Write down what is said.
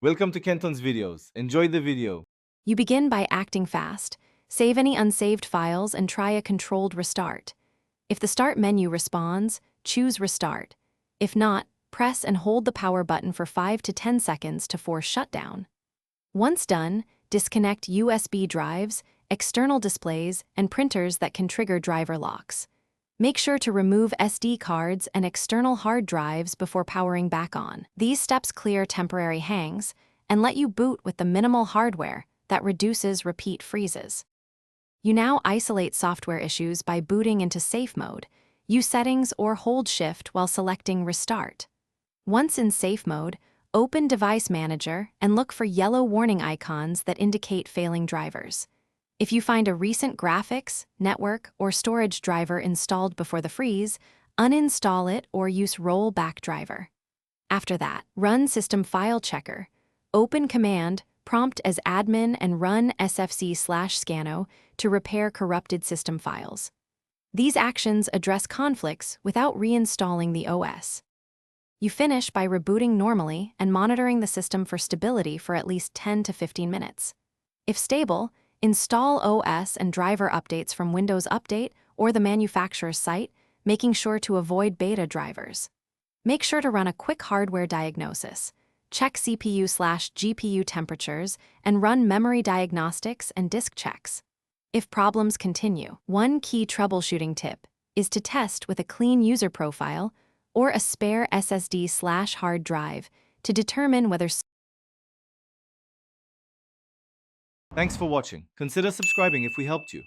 Welcome to Kenton's videos. Enjoy the video. You begin by acting fast. Save any unsaved files and try a controlled restart. If the Start menu responds, choose Restart. If not, press and hold the power button for 5 to 10 seconds to force shutdown. Once done, disconnect USB drives, external displays, and printers that can trigger driver locks. Make sure to remove SD cards and external hard drives before powering back on. These steps clear temporary hangs and let you boot with the minimal hardware that reduces repeat freezes. You now isolate software issues by booting into safe mode. Use settings or hold Shift while selecting Restart. Once in safe mode, open Device Manager and look for yellow warning icons that indicate failing drivers. If you find a recent graphics, network, or storage driver installed before the freeze, uninstall it or use Rollback driver. After that, run System File Checker. Open Command, prompt as admin and run sfc/scano to repair corrupted system files. These actions address conflicts without reinstalling the OS. You finish by rebooting normally and monitoring the system for stability for at least 10 to 15 minutes. If stable, install OS and driver updates from Windows Update or the manufacturer's site, making sure to avoid beta drivers. Make sure to run a quick hardware diagnosis. Check CPU/GPU temperatures and run memory diagnostics and disk checks. If problems continue, one key troubleshooting tip is to test with a clean user profile or a spare SSD/hard drive to determine whether. Thanks for watching. Consider subscribing if we helped you.